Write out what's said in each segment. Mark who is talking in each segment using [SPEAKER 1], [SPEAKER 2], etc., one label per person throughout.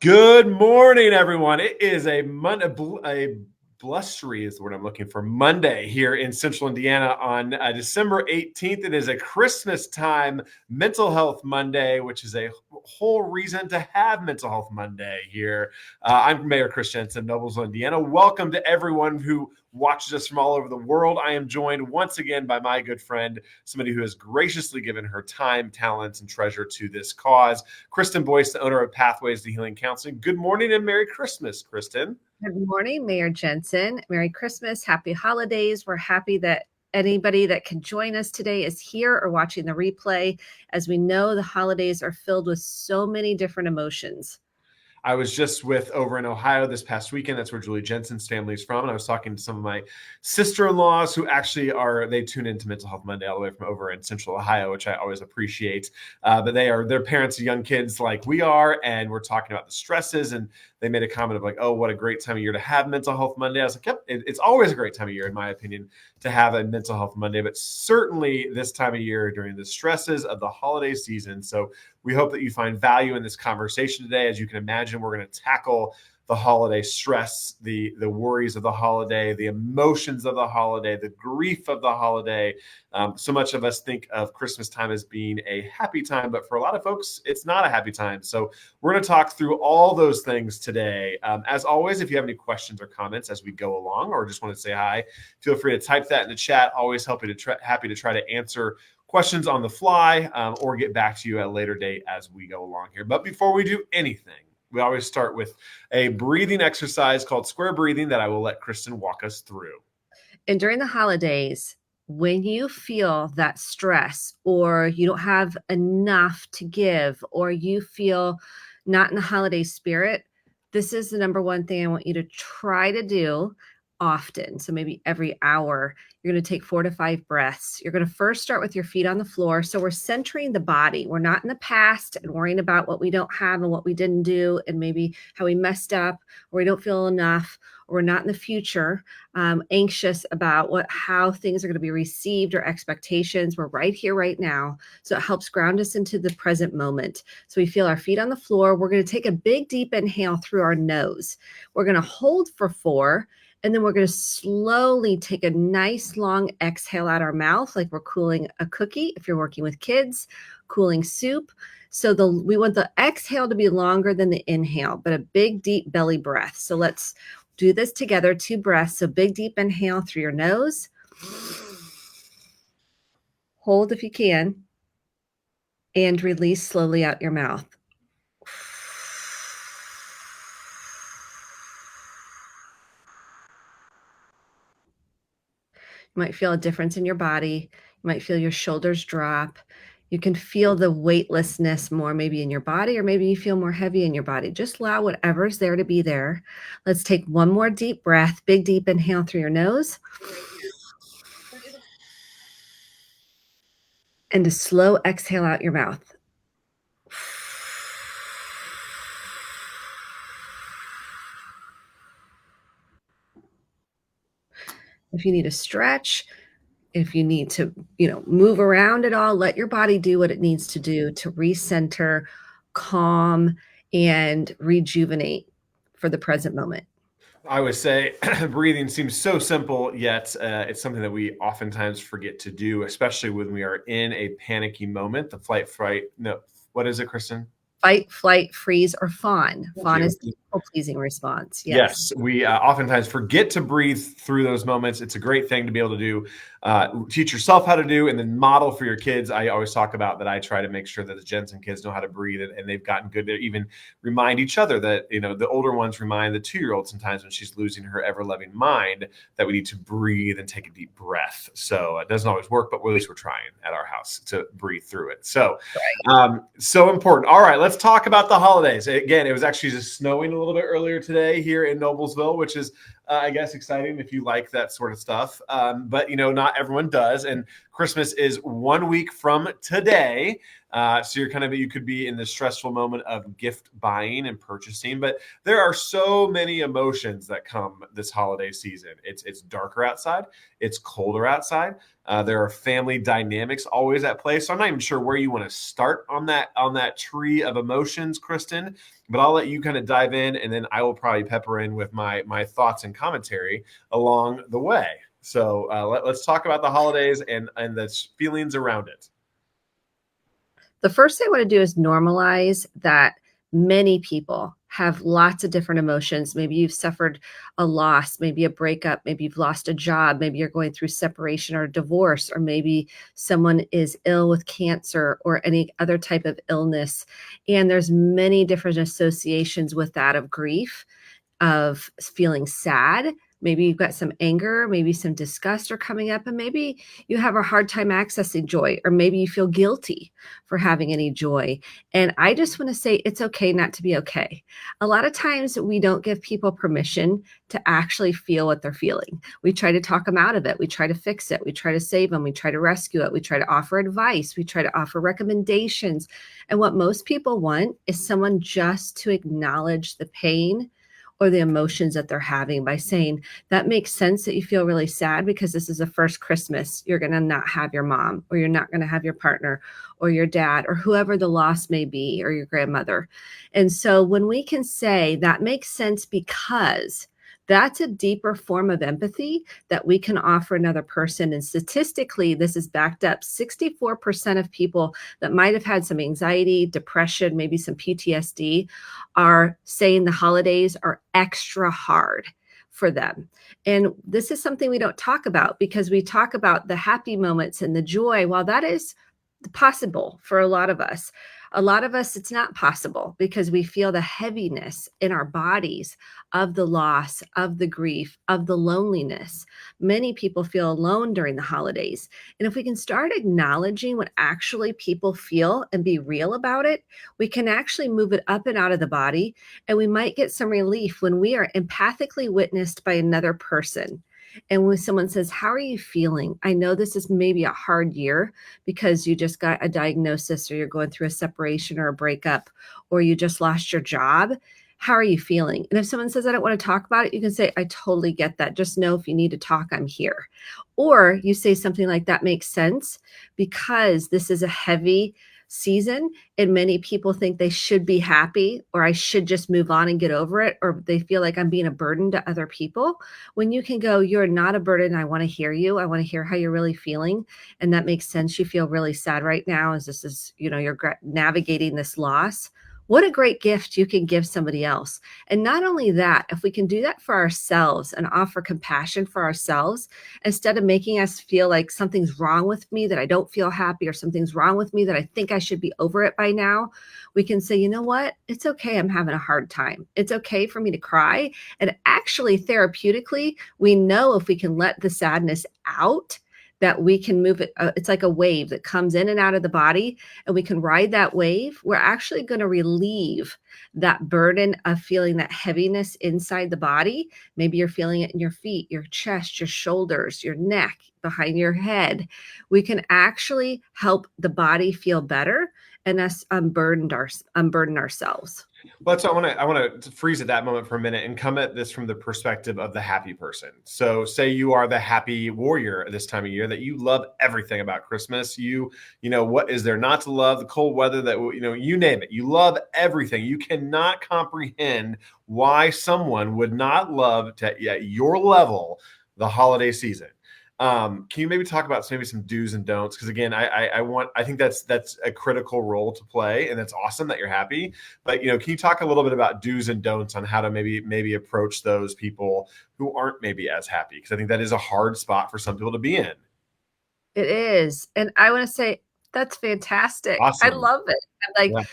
[SPEAKER 1] Good morning, everyone. It is a blustery is the word I'm looking for, Monday here in Central Indiana on December 18th. It is a Christmas time Mental Health Monday, which is a whole reason to have Mental Health Monday here. I'm Mayor Chris Jensen, Noblesville, Indiana. Welcome to everyone who watches us from all over the world. I am joined once again by my good friend, somebody who has graciously given her time, talents, and treasure to this cause, Kristen Boyce, the owner of Pathways to Healing Counseling. Good morning and Merry Christmas, Kristen.
[SPEAKER 2] Good morning, Mayor Jensen. Merry Christmas. Happy holidays. We're happy that anybody that can join us today is here or watching the replay. As we know, the holidays are filled with so many different emotions.
[SPEAKER 1] I was just over in Ohio this past weekend. That's where Julie Jensen's family is from. And I was talking to some of my sister-in-laws who actually they tune into Mental Health Monday all the way from over in Central Ohio, which I always appreciate. But their parents of young kids like we are. And we're talking about the stresses. And they made a comment of like, oh, what a great time of year to have Mental Health Monday. I was like, yep, it's always a great time of year, in my opinion, to have a Mental Health Monday, but certainly this time of year during the stresses of the holiday season. So we hope that you find value in this conversation today. As you can imagine, we're going to tackle the holiday stress, the worries of the holiday, the emotions of the holiday, the grief of the holiday. So much of us think of Christmas time as being a happy time, but for a lot of folks, it's not a happy time. So we're going to talk through all those things today. As always, if you have any questions or comments as we go along, or just want to say hi, feel free to type that in the chat. Always happy to try to answer questions on the fly or get back to you at a later date as we go along here. But before we do anything, we always start with a breathing exercise called square breathing that I will let Kristen walk us through.
[SPEAKER 2] And during the holidays, when you feel that stress or you don't have enough to give or you feel not in the holiday spirit, this is the number one thing I want you to try to do often. So maybe every hour, you're going to take 4 to 5 breaths. You're going to first start with your feet on the floor. So we're centering the body. We're not in the past and worrying about what we don't have and what we didn't do and maybe how we messed up or we don't feel enough, or we're not in the future, anxious about how things are going to be received or expectations. We're right here, right now. So it helps ground us into the present moment. So we feel our feet on the floor. We're going to take a big, deep inhale through our nose. We're going to hold for 4. And then we're going to slowly take a nice long exhale out our mouth, like we're cooling a cookie. If you're working with kids, cooling soup. So we want the exhale to be longer than the inhale, but a big, deep belly breath. So let's do this together, 2 breaths. So big, deep inhale through your nose. Hold if you can. And release slowly out your mouth. You might feel a difference in your body. You might feel your shoulders drop. You can feel the weightlessness more maybe in your body, or maybe you feel more heavy in your body. Just allow whatever's there to be there. Let's take one more deep breath. Big, deep inhale through your nose. And a slow exhale out your mouth. If you need a stretch, if you need to, move around at all, let your body do what it needs to do to recenter, calm, and rejuvenate for the present moment.
[SPEAKER 1] I would say breathing seems so simple, yet it's something that we oftentimes forget to do, especially when we are in a panicky moment. The flight, fright. No, what is it, Kristen?
[SPEAKER 2] Fight, flight, freeze, or fawn. Fawn is the people-pleasing response.
[SPEAKER 1] Yes, we oftentimes forget to breathe through those moments. It's a great thing to be able to do, teach yourself how to do, and then model for your kids. I always talk about that. I try to make sure that the Jensen kids know how to breathe, and they've gotten good to even remind each other that, the older ones remind the 2-year-old sometimes when she's losing her ever-loving mind that we need to breathe and take a deep breath. So it doesn't always work, but at least we're trying at our house to breathe through it. So, so important. All right, let's talk about the holidays. Again, it was actually just snowing a little bit earlier today here in Noblesville, which is, I guess, exciting if you like that sort of stuff. But, not everyone does. And Christmas is 1 week from today. So you could be in the stressful moment of gift buying and purchasing, but there are so many emotions that come this holiday season. It's darker outside, it's colder outside. There are family dynamics always at play. So I'm not even sure where you want to start on that tree of emotions, Kristen. But I'll let you kind of dive in, and then I will probably pepper in with my thoughts and commentary along the way. So let's talk about the holidays and the feelings around it.
[SPEAKER 2] The first thing I want to do is normalize that many people have lots of different emotions. Maybe you've suffered a loss, maybe a breakup, maybe you've lost a job, maybe you're going through separation or divorce, or maybe someone is ill with cancer or any other type of illness. And there's many different associations with that of grief, of feeling sad. Maybe you've got some anger, maybe some disgust are coming up, and maybe you have a hard time accessing joy, or maybe you feel guilty for having any joy. And I just want to say it's okay not to be okay. A lot of times we don't give people permission to actually feel what they're feeling. We try to talk them out of it. We try to fix it. We try to save them. We try to rescue it. We try to offer advice. We try to offer recommendations. And what most people want is someone just to acknowledge the pain or the emotions that they're having by saying, that makes sense that you feel really sad because this is the first Christmas you're going to not have your mom, or you're not going to have your partner or your dad or whoever the loss may be, or your grandmother. And so when we can say that makes sense, because that's a deeper form of empathy that we can offer another person. And statistically, this is backed up. 64% of people that might have had some anxiety, depression, maybe some PTSD are saying the holidays are extra hard for them. And this is something we don't talk about, because we talk about the happy moments and the joy. While that is possible for a lot of us, it's not possible, because we feel the heaviness in our bodies of the loss, of the grief, of the loneliness. Many people feel alone during the holidays. And if we can start acknowledging what actually people feel and be real about it, we can actually move it up and out of the body. And we might get some relief when we are empathically witnessed by another person. And when someone says, how are you feeling? I know this is maybe a hard year because you just got a diagnosis, or you're going through a separation or a breakup, or you just lost your job. How are you feeling? And if someone says, I don't want to talk about it, you can say, I totally get that. Just know if you need to talk, I'm here. Or you say something like, that makes sense because this is a heavy season and many people think they should be happy, or I should just move on and get over it, or they feel like I'm being a burden to other people. When you can go, you're not a burden. I want to hear you. I want to hear how you're really feeling. And that makes sense. You feel really sad right now as this is, you're navigating this loss. What a great gift you can give somebody else. And not only that, if we can do that for ourselves and offer compassion for ourselves, instead of making us feel like something's wrong with me, that I don't feel happy, or something's wrong with me, that I think I should be over it by now, we can say, you know what? It's okay. I'm having a hard time. It's okay for me to cry. And actually, therapeutically, we know if we can let the sadness out, that we can move it. It's like a wave that comes in and out of the body, and we can ride that wave. We're actually going to relieve that burden of feeling that heaviness inside the body. Maybe you're feeling it in your feet, your chest, your shoulders, your neck, behind your head. We can actually help the body feel better and us unburden ourselves.
[SPEAKER 1] Well, so I want to freeze at that moment for a minute and come at this from the perspective of the happy person. So say you are the happy warrior this time of year, that you love everything about Christmas. You know, what is there not to love? The cold weather, that, you name it. You love everything. You cannot comprehend why someone would not love to, at your level, the holiday season. Can you maybe talk about maybe some do's and don'ts? Because again, I think that's a critical role to play, and that's awesome that you're happy. But can you talk a little bit about do's and don'ts on how to maybe approach those people who aren't maybe as happy? Because I think that is a hard spot for some people to be in.
[SPEAKER 2] It is, and I want to say that's fantastic.
[SPEAKER 1] Awesome.
[SPEAKER 2] I love it. I'm like,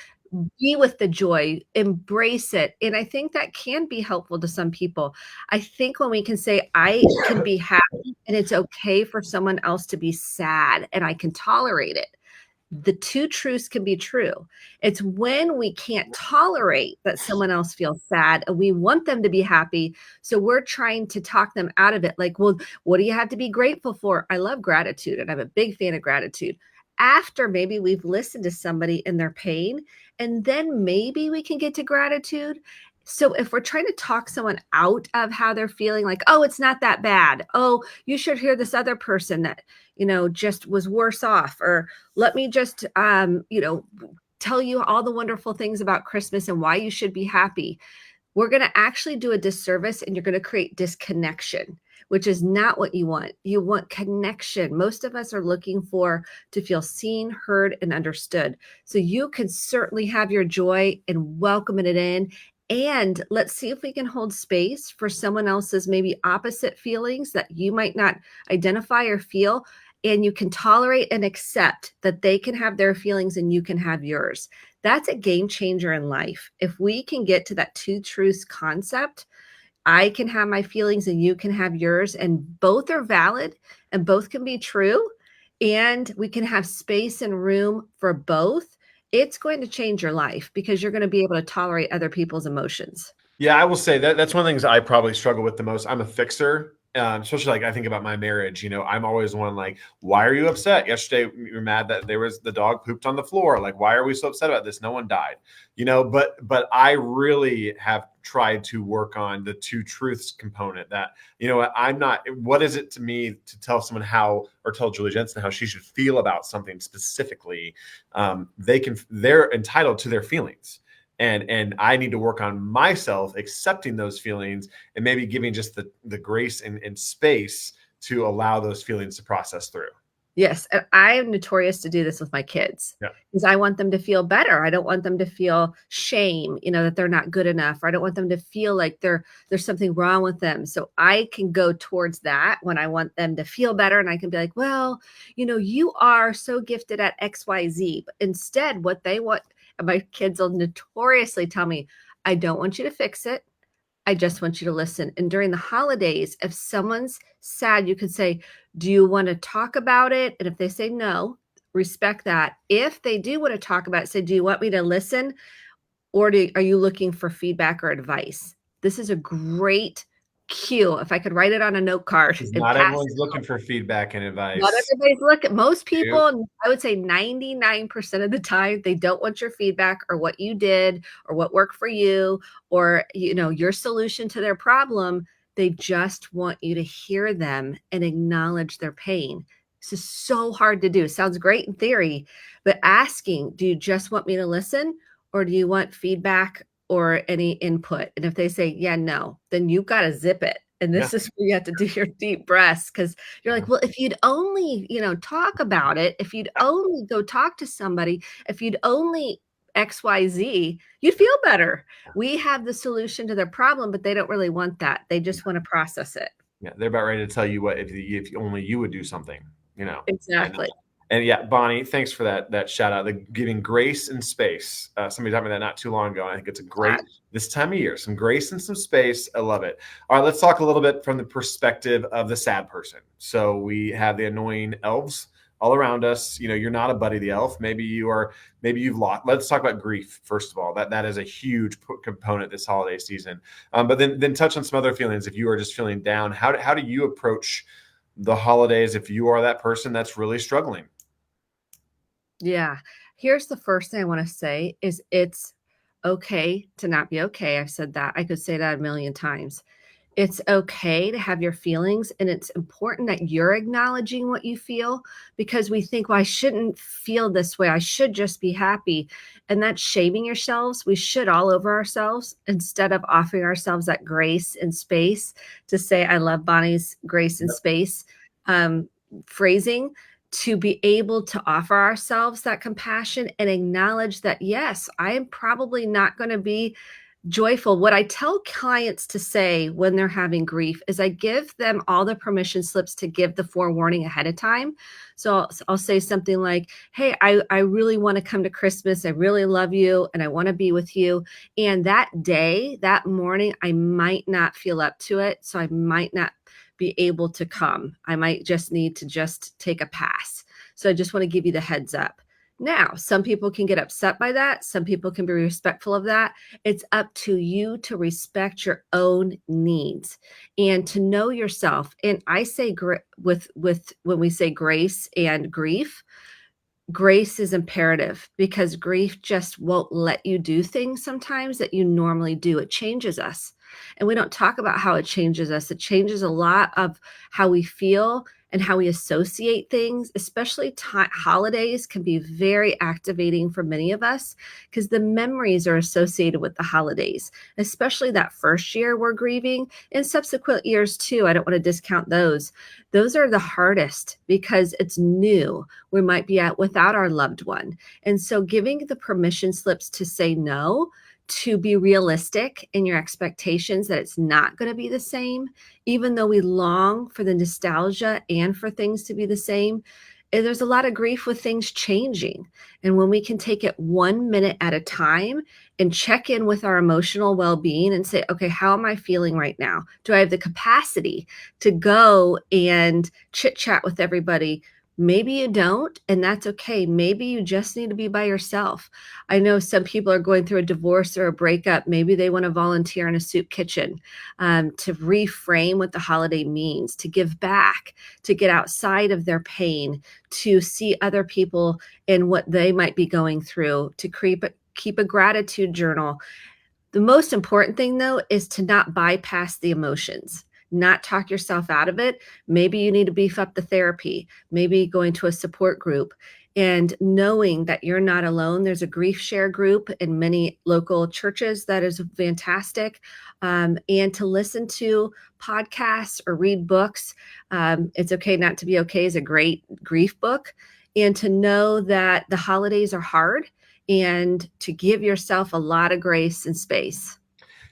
[SPEAKER 2] be with the joy, embrace it. And I think that can be helpful to some people. I think when we can say, I can be happy and it's okay for someone else to be sad and I can tolerate it, the two truths can be true. It's when we can't tolerate that someone else feels sad and we want them to be happy. So we're trying to talk them out of it. Like, well, what do you have to be grateful for? I love gratitude and I'm a big fan of gratitude. after maybe we've listened to somebody in their pain, and then maybe we can get to gratitude. So if we're trying to talk someone out of how they're feeling, like, oh, it's not that bad. Oh, you should hear this other person that, just was worse off. Or let me just, tell you all the wonderful things about Christmas and why you should be happy. We're going to actually do a disservice, and you're going to create disconnection, which is not what you want. You want connection. Most of us are looking to feel seen, heard, and understood. So you can certainly have your joy and welcome it in. And let's see if we can hold space for someone else's maybe opposite feelings that you might not identify or feel. And you can tolerate and accept that they can have their feelings and you can have yours. That's a game changer in life. If we can get to that two truths concept, I can have my feelings and you can have yours, and both are valid and both can be true, and we can have space and room for both. It's going to change your life because you're going to be able to tolerate other people's emotions.
[SPEAKER 1] Yeah, I will say that's one of the things I probably struggle with the most. I'm a fixer, especially like I think about my marriage. I'm always one like, why are you upset? Yesterday, you're mad that the dog pooped on the floor. Like, why are we so upset about this? No one died. But I really have tried to work on the two truths component. That I'm not. What is it to me to tell someone how, or tell Julie Jensen how she should feel about something specifically? They're entitled to their feelings. And I need to work on myself accepting those feelings and maybe giving just the grace and space to allow those feelings to process through.
[SPEAKER 2] Yes. And I am notorious to do this with my kids because I want them to feel better. I don't want them to feel shame, that they're not good enough, or I don't want them to feel like there's something wrong with them. So I can go towards that when I want them to feel better. And I can be like, well, you are so gifted at XYZ. But instead, what they want, my kids will notoriously tell me, I don't want you to fix it. I just want you to listen. And during the holidays, if someone's sad, you could say, do you want to talk about it? And if they say no, respect that. If they do want to talk about it, say, do you want me to listen? Or are you looking for feedback or advice? This is a great cue. If I could write it on a note card.
[SPEAKER 1] Not everyone's looking for feedback and advice.
[SPEAKER 2] Not everybody's looking. Most people, I would say 99% of the time, they don't want your feedback or what you did or what worked for you or, your solution to their problem. They just want you to hear them and acknowledge their pain. This is so hard to do. Sounds great in theory, but asking, do you just want me to listen, or do you want feedback or any input? And if they say, yeah, no, then you've got to zip it. And this is where you have to do your deep breaths, because you're like, well, if you'd only, talk about it, if you'd only go talk to somebody, if you'd only XYZ, you'd feel better. We have the solution to their problem, but they don't really want that. They just want to process it.
[SPEAKER 1] Yeah, they're about ready to tell you what if only you would do something,
[SPEAKER 2] Exactly.
[SPEAKER 1] And yeah, Bonnie, thanks for that shout out. The giving grace and space. Somebody taught me that not too long ago. I think it's a great this time of year. Some grace and some space. I love it. All right, let's talk a little bit from the perspective of the sad person. So we have the annoying elves all around us. You're not a Buddy the Elf. Maybe you've lost. Let's talk about grief first of all. That is a huge component this holiday season. But then touch on some other feelings. If you are just feeling down, how do you approach the holidays if you are that person that's really struggling?
[SPEAKER 2] Yeah. Here's the first thing I want to say is it's okay to not be okay. I've said that. I could say that a million times. It's okay to have your feelings, and it's important that you're acknowledging what you feel, because we think, well, I shouldn't feel this way. I should just be happy. And that's shaming yourselves. We should all over ourselves instead of offering ourselves that grace and space to say, I love Bonnie's grace and space phrasing, to be able to offer ourselves that compassion and acknowledge that, yes, I am probably not going to be joyful. What I tell clients to say when they're having grief is I give them all the permission slips to give the forewarning ahead of time. So I'll say something like, hey, I really want to come to Christmas. I really love you and I want to be with you. And that day, that morning, I might not feel up to it. So I might not be able to come. I might just need to just take a pass. So I just want to give you the heads up. Now, some people can get upset by that. Some people can be respectful of that. It's up to you to respect your own needs and to know yourself. And I say when we say grace and grief, grace is imperative because grief just won't let you do things sometimes that you normally do. It changes us. And we don't talk about how it changes us. It changes a lot of how we feel and how we associate things, especially holidays can be very activating for many of us because the memories are associated with the holidays, especially that first year we're grieving and subsequent years too. I don't want to discount those. Those are the hardest because it's new. We might be at without our loved one. And so giving the permission slips to say no, to be realistic in your expectations that it's not going to be the same, even though we long for the nostalgia and for things to be the same. And there's a lot of grief with things changing. And when we can take it 1 minute at a time and check in with our emotional well-being and say, okay, how am I feeling right now? Do I have the capacity to go and chit chat with everybody? Maybe you don't, and that's okay. Maybe you just need to be by yourself. I know some people are going through a divorce or a breakup. Maybe they want to volunteer in a soup kitchen, to reframe what the holiday means, to give back, to get outside of their pain, to see other people and what they might be going through, to keep a gratitude journal. The most important thing, though, is to not bypass the emotions, not talk yourself out of it. Maybe you need to beef up the therapy, maybe going to a support group, and knowing that you're not alone. There's a grief share group in many local churches that is fantastic. And to listen to podcasts or read books. It's Okay Not to Be Okay is a great grief book. And to know that the holidays are hard and to give yourself a lot of grace and space.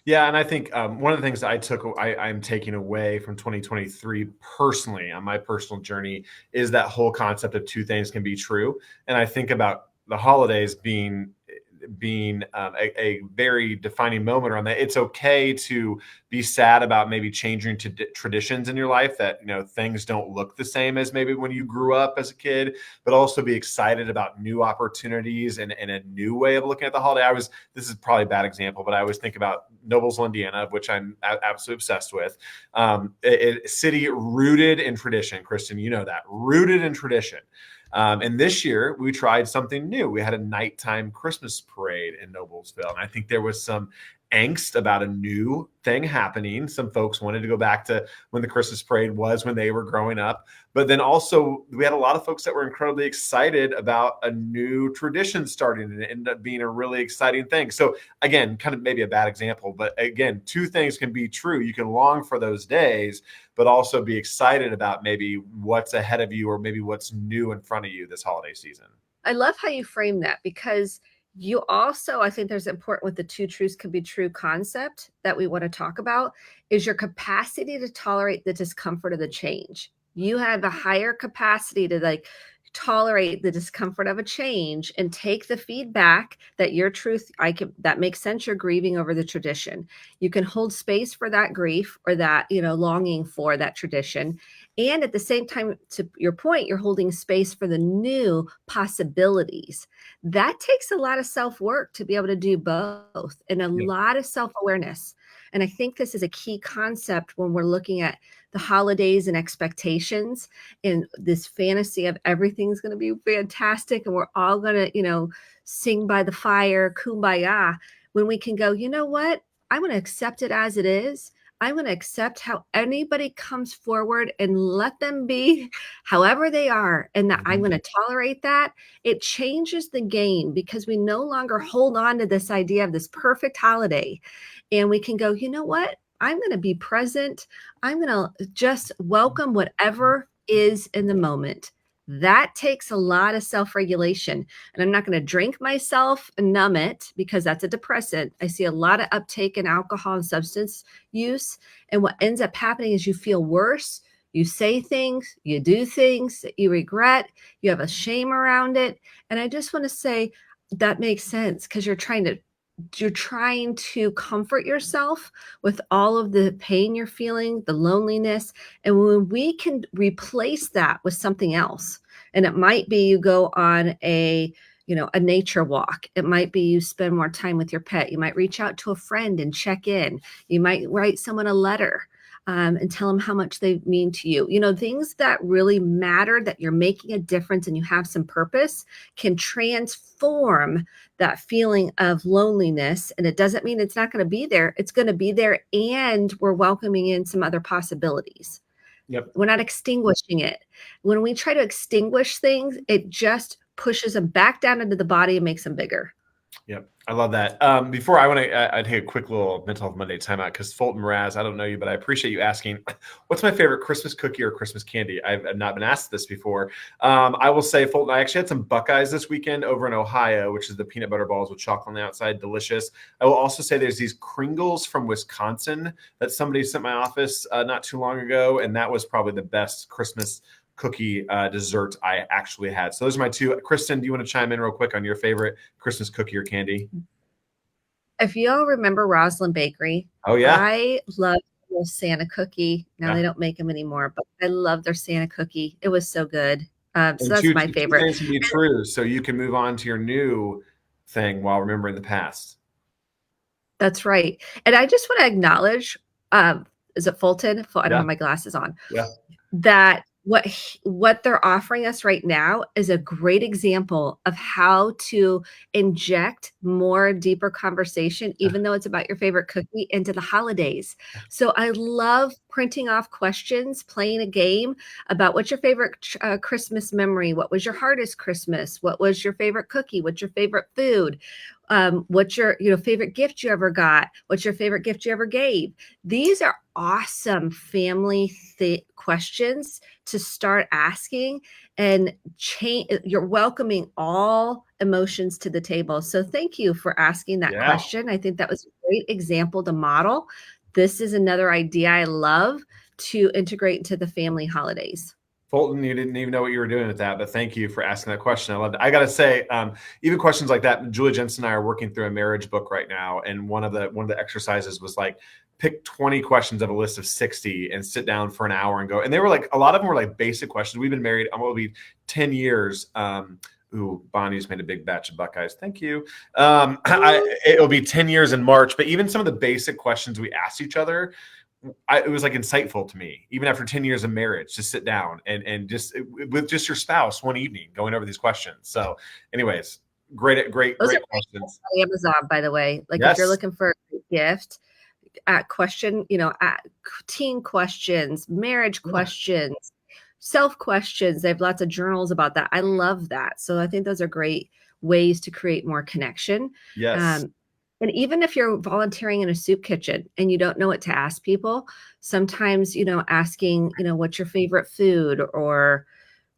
[SPEAKER 1] Yeah, and I think one of the things I'm taking away from 2023 personally on my personal journey is that whole concept of two things can be true. And I think about the holidays being a very defining moment around that. It's okay to be sad about maybe changing to traditions in your life that, things don't look the same as maybe when you grew up as a kid, but also be excited about new opportunities and a new way of looking at the holiday. This is probably a bad example, but I always think about Noblesville, Indiana, which I'm absolutely obsessed with. A city rooted in tradition. Kristen, you know that, rooted in tradition. And this year we tried something new. We had a nighttime Christmas parade in Noblesville. And I think there was some angst about a new thing happening. Some folks wanted to go back to when the Christmas parade was when they were growing up. But then also we had a lot of folks that were incredibly excited about a new tradition starting, and it ended up being a really exciting thing. So again, kind of maybe a bad example, but again, two things can be true. You can long for those days, but also be excited about maybe what's ahead of you or maybe what's new in front of you this holiday season.
[SPEAKER 2] I love how you frame that because you also, I think there's important with the two truths can be true concept that we want to talk about is your capacity to tolerate the discomfort of the change. You have a higher capacity to tolerate the discomfort of a change and take the feedback that your truth, that makes sense. You're grieving over the tradition. You can hold space for that grief or that, longing for that tradition. And at the same time, to your point, you're holding space for the new possibilities. That takes a lot of self-work to be able to do both and a lot of self-awareness. And I think this is a key concept when we're looking at the holidays and expectations and this fantasy of everything's going to be fantastic and we're all going to, sing by the fire, kumbaya, when we can go, you know what? I'm going to accept it as it is. I'm going to accept how anybody comes forward and let them be however they are. And that I'm going to tolerate that. It changes the game because we no longer hold on to this idea of this perfect holiday. And we can go, you know what? I'm going to be present. I'm going to just welcome whatever is in the moment. That takes a lot of self-regulation. And I'm not going to drink myself and numb it because that's a depressant. I see a lot of uptake in alcohol and substance use. And what ends up happening is you feel worse. You say things, you do things that you regret. You have a shame around it. And I just want to say that makes sense because you're trying to comfort yourself with all of the pain you're feeling, the loneliness. And when we can replace that with something else, and it might be you go on a nature walk. It might be you spend more time with your pet. You might reach out to a friend and check in. You might write someone a letter. and tell them how much they mean to you. You know, things that really matter, that you're making a difference and you have some purpose, can transform that feeling of loneliness. And it doesn't mean it's not going to be there. It's going to be there. And we're welcoming in some other possibilities.
[SPEAKER 1] Yep.
[SPEAKER 2] We're not extinguishing it. When we try to extinguish things, it just pushes them back down into the body and makes them bigger.
[SPEAKER 1] Yep. I love that. Before I take a quick little Mental Health Monday timeout, because Fulton Raz, I don't know you, but I appreciate you asking, what's my favorite Christmas cookie or Christmas candy? I've not been asked this before. I will say, Fulton, I actually had some Buckeyes this weekend over in Ohio, which is the peanut butter balls with chocolate on the outside. Delicious. I will also say there's these Kringles from Wisconsin that somebody sent my office not too long ago, and that was probably the best Christmas cookie dessert I actually had. So those are my two. Kristen, do you want to chime in real quick on your favorite Christmas cookie or candy?
[SPEAKER 2] If y'all remember Roslyn Bakery,
[SPEAKER 1] Oh yeah,
[SPEAKER 2] I love their Santa cookie. Now they don't make them anymore, but I love their Santa cookie. It was so good. So
[SPEAKER 1] and
[SPEAKER 2] that's my
[SPEAKER 1] two
[SPEAKER 2] favorite.
[SPEAKER 1] things can be true, so you can move on to your new thing while remembering the past.
[SPEAKER 2] That's right. And I just want to acknowledge, is it Fulton? I don't have my glasses on.
[SPEAKER 1] Yeah.
[SPEAKER 2] That what they're offering us right now is a great example of how to inject more deeper conversation, even though it's about your favorite cookie, into the holidays. So I love printing off questions, playing a game about what's your favorite Christmas memory, what was your hardest Christmas, what was your favorite cookie, what's your favorite food, what's your favorite gift you ever got, what's your favorite gift you ever gave. These are awesome family questions to start asking, and you're welcoming all emotions to the table. So thank you for asking that question. I think that was a great example to model. This is another idea I love to integrate into the family holidays.
[SPEAKER 1] Fulton, you didn't even know what you were doing with that, but thank you for asking that question. I loved it. I got to say, even questions like that, Julie Jensen and I are working through a marriage book right now, and one of the exercises was like, pick 20 questions of a list of 60 and sit down for an hour and go. And they were like, a lot of them were like basic questions. We've been married, will be 10 years. Ooh, Bonnie's made a big batch of Buckeyes. Thank you. It'll be 10 years in March, but even some of the basic questions we asked each other, it was like insightful to me, even after 10 years of marriage, to sit down and just with just your spouse one evening going over these questions. So anyways, great questions.
[SPEAKER 2] Amazon, by the way, like if you're looking for a gift, question, teen questions, marriage questions, self questions. They have lots of journals about that. I love that. So I think those are great ways to create more connection.
[SPEAKER 1] Yes.
[SPEAKER 2] And even if you're volunteering in a soup kitchen and you don't know what to ask people, sometimes, asking, what's your favorite food or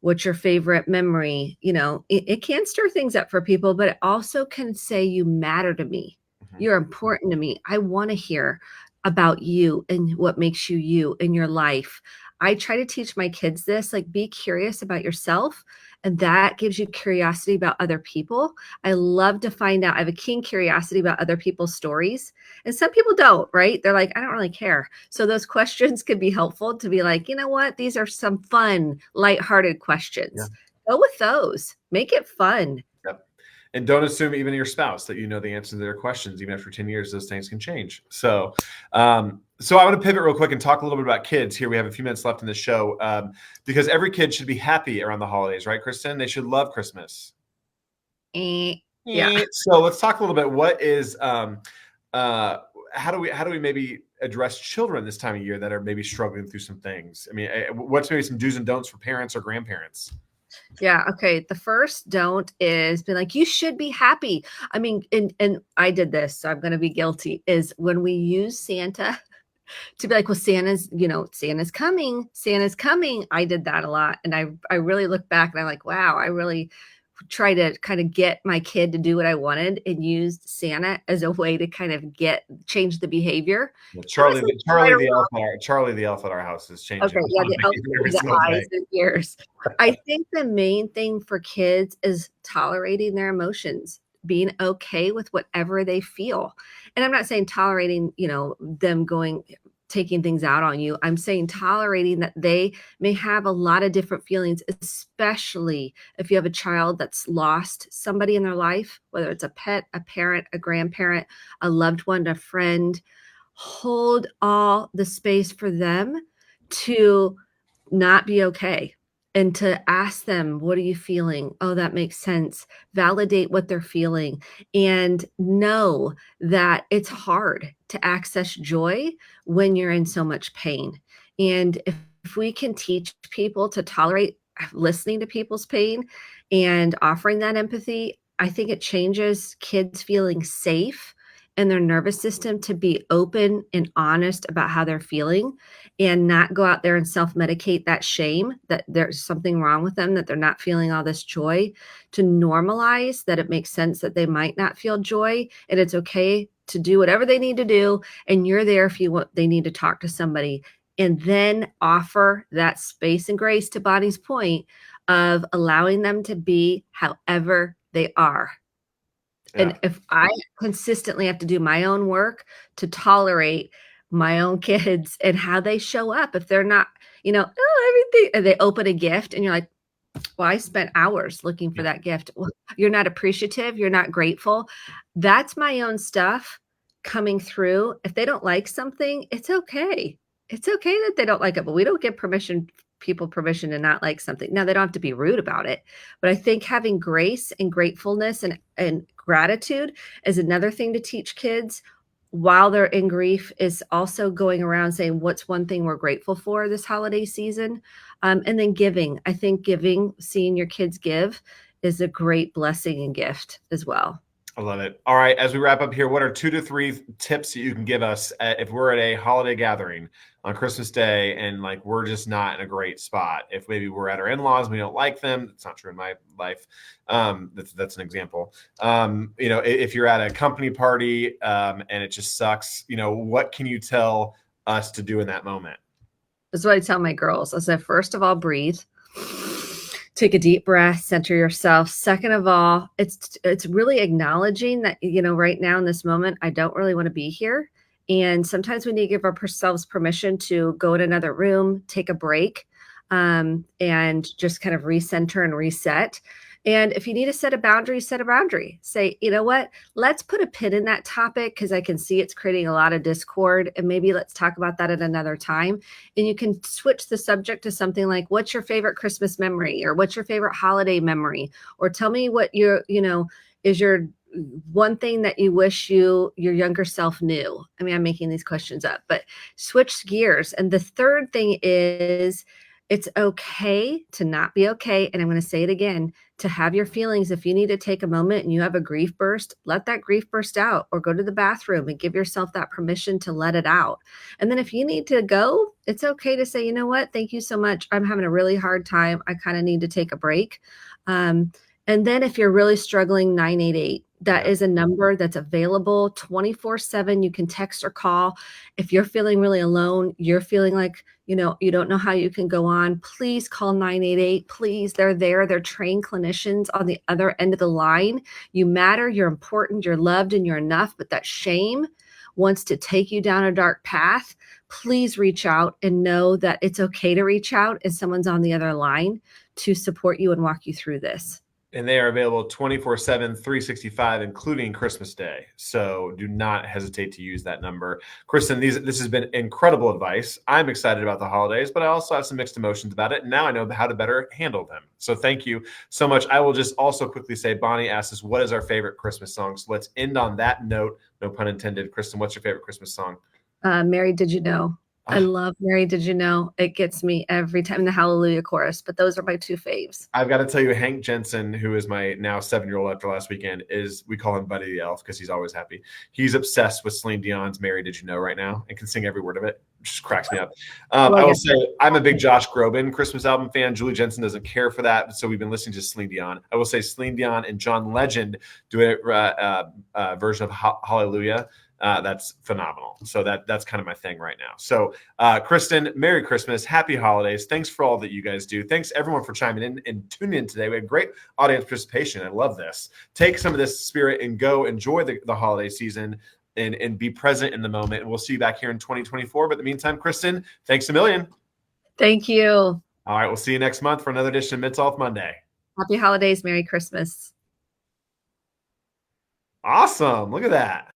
[SPEAKER 2] what's your favorite memory, it can stir things up for people, but it also can say, you matter to me. You're important to me. I want to hear about you and what makes you you in your life. I try to teach my kids this, like, be curious about yourself. And that gives you curiosity about other people. I love to find out. I have a keen curiosity about other people's stories. And some people don't, right? They're like, I don't really care. So those questions could be helpful to be like, you know what? These are some fun, lighthearted questions. Go with those. Make it fun.
[SPEAKER 1] Yep. And don't assume even your spouse that you know the answer to their questions. Even after 10 years, those things can change. So, so I want to pivot real quick and talk a little bit about kids here. We have a few minutes left in the show because every kid should be happy around the holidays, right, Kristen? They should love Christmas.
[SPEAKER 2] Yeah.
[SPEAKER 1] So let's talk a little bit. What is how do we maybe address children this time of year that are maybe struggling through some things? I mean, what's maybe some do's and don'ts for parents or grandparents?
[SPEAKER 2] Yeah. Okay. The first don't is be like, you should be happy. I mean, and I did this, so I'm going to be guilty, is when we use Santa to be like, well, Santa's coming. Santa's coming. I did that a lot. And I really look back and I'm like, wow, I really try to kind of get my kid to do what I wanted and used Santa as a way to kind of change the behavior.
[SPEAKER 1] Yeah, Charlie the elf at our house is changing.
[SPEAKER 2] Okay, yeah, the eyes and ears. I think the main thing for kids is tolerating their emotions, being okay with whatever they feel. And I'm not saying tolerating, them taking things out on you. I'm saying tolerating that they may have a lot of different feelings, especially if you have a child that's lost somebody in their life, whether it's a pet, a parent, a grandparent, a loved one, a friend. hold all the space for them to not be okay and to ask them, what are you feeling? Oh, that makes sense. Validate what they're feeling and know that it's hard to access joy when you're in so much pain. And if we can teach people to tolerate listening to people's pain and offering that empathy, I think it changes kids feeling safe and their nervous system to be open and honest about how they're feeling and not go out there and self-medicate that shame that there's something wrong with them, that they're not feeling all this joy, to normalize that it makes sense that they might not feel joy and it's okay to do whatever they need to do. And you're there if you want, they need to talk to somebody, and then offer that space and grace, to Bonnie's point, of allowing them to be however they are. And if I consistently have to do my own work to tolerate my own kids and how they show up, if they're not, oh, everything, and they open a gift and you're like, well, I spent hours looking for that gift. Well, you're not appreciative. You're not grateful. That's my own stuff coming through. If they don't like something, it's okay. It's okay that they don't like it, but we don't give people permission to not like something. Now, they don't have to be rude about it, but I think having grace and gratefulness and gratitude is another thing to teach kids while they're in grief, is also going around saying, what's one thing we're grateful for this holiday season? And then giving. I think giving, seeing your kids give, is a great blessing and gift as well.
[SPEAKER 1] I love it. All right. As we wrap up here, what are 2 to 3 tips that you can give us if we're at a holiday gathering on Christmas Day and like we're just not in a great spot? If maybe we're at our in-laws, we don't like them. It's not true in my life. That's an example. If you're at a company party and it just sucks, what can you tell us to do in that moment?
[SPEAKER 2] That's what I tell my girls. I said, first of all, breathe. Take a deep breath, center yourself. Second of all, it's really acknowledging that, right now in this moment, I don't really want to be here. And sometimes we need to give ourselves permission to go in another room, take a break, and just kind of recenter and reset. And if you need to set a boundary, set a boundary. Say, you know what, let's put a pin in that topic because I can see it's creating a lot of discord. And maybe let's talk about that at another time. And you can switch the subject to something like, what's your favorite Christmas memory? Or what's your favorite holiday memory? Or tell me what is your one thing that you wish your younger self knew. I mean, I'm making these questions up, but switch gears. And the third thing is, it's okay to not be okay. And I'm going to say it again, to have your feelings. If you need to take a moment and you have a grief burst, let that grief burst out, or go to the bathroom and give yourself that permission to let it out. And then if you need to go, it's okay to say, you know what, thank you so much. I'm having a really hard time. I kind of need to take a break. And then if you're really struggling, 988, that is a number that's available 24/7. You can text or call. If you're feeling really alone, you're feeling like, you don't know how you can go on, please call 988. Please, they're there. They're trained clinicians on the other end of the line. You matter, you're important, you're loved, and you're enough. But that shame wants to take you down a dark path. Please reach out and know that it's okay to reach out, and someone's on the other line to support you and walk you through this.
[SPEAKER 1] And they are available 24/7, 365, including Christmas Day. So do not hesitate to use that number. Kristen, this has been incredible advice. I'm excited about the holidays, but I also have some mixed emotions about it. And now I know how to better handle them. So thank you so much. I will just also quickly say, Bonnie asked us, what is our favorite Christmas song? So let's end on that note. No pun intended. Kristen, what's your favorite Christmas song?
[SPEAKER 2] Mary, Did You Know? I love Mary, Did You Know? It gets me every time, the Hallelujah chorus, but those are my 2 faves.
[SPEAKER 1] I've got to tell you, Hank Jensen, who is my now 7-year-old after last weekend, we call him Buddy the Elf because he's always happy. He's obsessed with Celine Dion's Mary, Did You Know right now and can sing every word of it. It just cracks me up. I will say I'm a big Josh Groban Christmas album fan. Julie Jensen doesn't care for that, so we've been listening to Celine Dion. I will say Celine Dion and John Legend do a version of Hallelujah. That's phenomenal. So that's kind of my thing right now. So Kristen, Merry Christmas, Happy Holidays. Thanks for all that you guys do. Thanks everyone for chiming in and tuning in today. We had great audience participation. I love this. Take some of this spirit and go enjoy the holiday season and be present in the moment. And we'll see you back here in 2024. But in the meantime, Kristen, thanks a million.
[SPEAKER 2] Thank you.
[SPEAKER 1] All right. We'll see you next month for another edition of Mental Health Monday.
[SPEAKER 2] Happy holidays. Merry Christmas.
[SPEAKER 1] Awesome. Look at that.